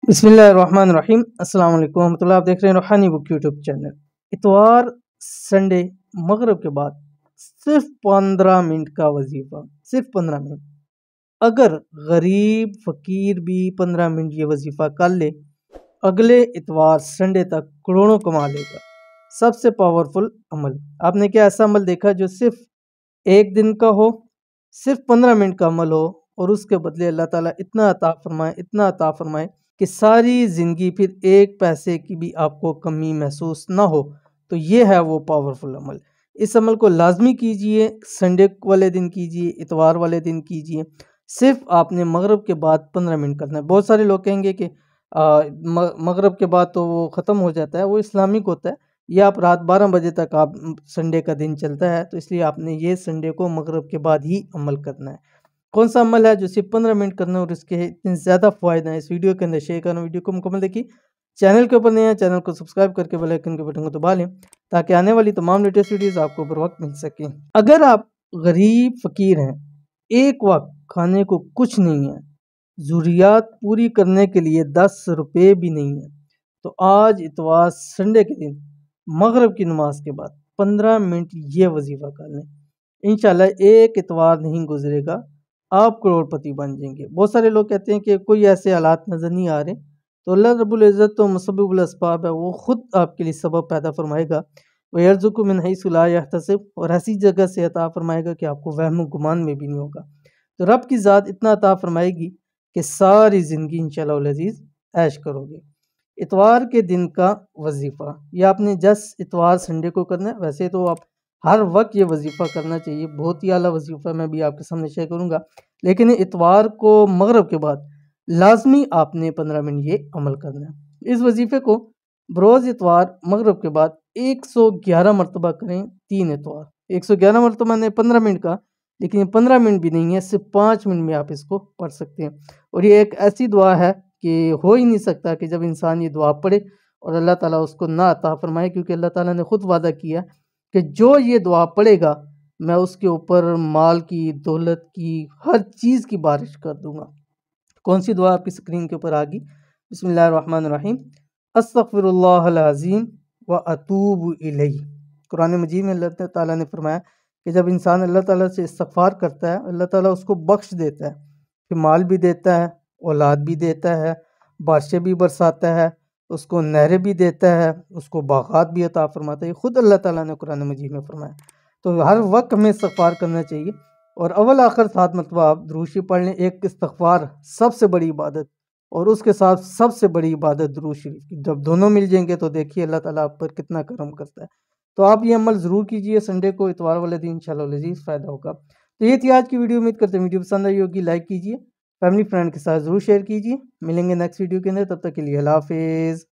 बिस्मिल्लाहिर्रहमानिर्रहीम अस्सलाम वालेकुम रहमतुल्लाह। आप देख रहे हैं रूहानी बुक यूट्यूब चैनल। इतवार संडे मगरिब के बाद सिर्फ 15 मिनट का वजीफा, सिर्फ 15 मिनट। अगर गरीब फकीर भी 15 मिनट ये वजीफा कर ले, अगले इतवार संडे तक करोड़ों कमा लेगा। सबसे पावरफुल अमल, आपने क्या ऐसा अमल देखा जो सिर्फ एक दिन का हो, सिर्फ 15 मिनट का अमल हो और उसके बदले अल्लाह ताला इतना अता फरमाए, इतना अता फरमाए कि सारी ज़िंदगी फिर एक पैसे की भी आपको कमी महसूस ना हो। तो ये है वो पावरफुल अमल। इस अमल को लाजमी कीजिए, संडे वाले दिन कीजिए, इतवार वाले दिन कीजिए। सिर्फ आपने मगरिब के बाद 15 मिनट करना है। बहुत सारे लोग कहेंगे कि मगरिब के बाद तो वो ख़त्म हो जाता है, वो इस्लामिक होता है। ये आप रात 12 बजे तक आप संडे का दिन चलता है, तो इसलिए आपने ये संडे को मगरिब के बाद ही अमल करना है। कौन सा अमल है जो सिर्फ 15 मिनट करना है और इसके इतने ज़्यादा फ़ायदे हैं, इस वीडियो के अंदर शेयर करना। वीडियो को मुकम्मल देखिए। चैनल के ऊपर नए हैं, चैनल को सब्सक्राइब करके बेल आइकन के बटन को दबा लें ताकि आने वाली तमाम लेटेस्ट वीडियोज़ आपको बर वक्त मिल सकें। अगर आप गरीब फ़कीर हैं, एक वक्त खाने को कुछ नहीं है, ज़रूरियात पूरी करने के लिए 10 रुपये भी नहीं है, तो आज इतवार संडे के दिन मगरिब की नमाज के बाद 15 मिनट ये वजीफ़ा कर लें। इंशाल्लाह एक इतवार नहीं गुजरेगा, आप करोड़पति बन जाएंगे। बहुत सारे लोग कहते हैं कि कोई ऐसे हालात नज़र नहीं आ रहे, तो अल्लाह रब्बुल इज़्ज़त तो मुसब्बिबुल अस्बाब है, वो खुद आपके लिए सबब पैदा फरमाएगा। व यरज़ुक़ु मिन हैसु ला यहतसिब, और ऐसी जगह से अता फरमाएगा कि आपको वहम गुमान में भी नहीं होगा। तो रब की ज़ात इतना अता फरमाएगी कि सारी ज़िंदगी इंशाअल्लाह अज़ीज़ ऐश करोगे। इतवार के दिन का वजीफ़ा, ये आपने जस्ट इतवार संडे को करना है। वैसे तो आप हर वक्त ये वजीफ़ा करना चाहिए, बहुत ही आला वजीफ़ा मैं भी आपके सामने शेयर करूँगा। लेकिन इतवार को मगरिब के बाद लाजमी आपने 15 मिनट ये अमल करना है। इस वजीफ़े को बरोज़ इतवार मगरिब के बाद 111 मरतबा करें। 3 इतवार 111 मरतबा मैंने 15 मिनट का, लेकिन ये 15 मिनट भी नहीं है, सिर्फ 5 मिनट में आप इसको पढ़ सकते हैं। और ये एक ऐसी दुआ है कि हो ही नहीं सकता कि जब इंसान ये दुआ पढ़े और अल्लाह ताला उसको ना अता फरमाए, क्योंकि अल्लाह ताला ने खुद वादा किया कि जो ये दुआ पढ़ेगा मैं उसके ऊपर माल की, दौलत की, हर चीज़ की बारिश कर दूंगा। कौन सी दुआ आपकी स्क्रीन के ऊपर आ गई? बिस्मिल्लाहिर्रहमानिर्रहीम, अस्तगफिरुल्लाहल अज़ीम व अतूबु इलैहि। कुरान मजीद में अल्लाह ताला ने फरमाया कि जब इंसान अल्लाह ताला से इस्तगफार करता है, अल्लाह ताला उसको बख्श देता है, फिर माल भी देता है, औलाद भी देता है, बारिशें भी बरसाता है, उसको नहरें भी देता है, उसको बागात भी अता फरमाता है। ये खुद अल्लाह ताला ने कुरान मजीद में फरमाया। तो हर वक्त हमें इस्तगफार करना चाहिए और अव्वल आखिर 7 मरतबा आप दुरूद शरीफ पढ़ लें। एक इस्तगफार सबसे बड़ी इबादत और उसके साथ सबसे बड़ी इबादत दुरूद शरीफ की, जब दोनों मिल जाएंगे तो देखिए अल्लाह ताला आप पर कितना करम करता है। तो आप ये अमल ज़रूर कीजिए संडे को, इतवार वाले दिन इंशाअल्लाह लज़ीज़ फ़ायदा होगा। तो ये थी आज की वीडियो। उम्मीद करते हैं वीडियो पसंद आई होगी। लाइक कीजिए, फैमिली फ्रेंड के साथ ज़रूर शेयर कीजिए। मिलेंगे नेक्स्ट वीडियो के अंदर, तब तक के लिए अल्लाह हाफ़िज़।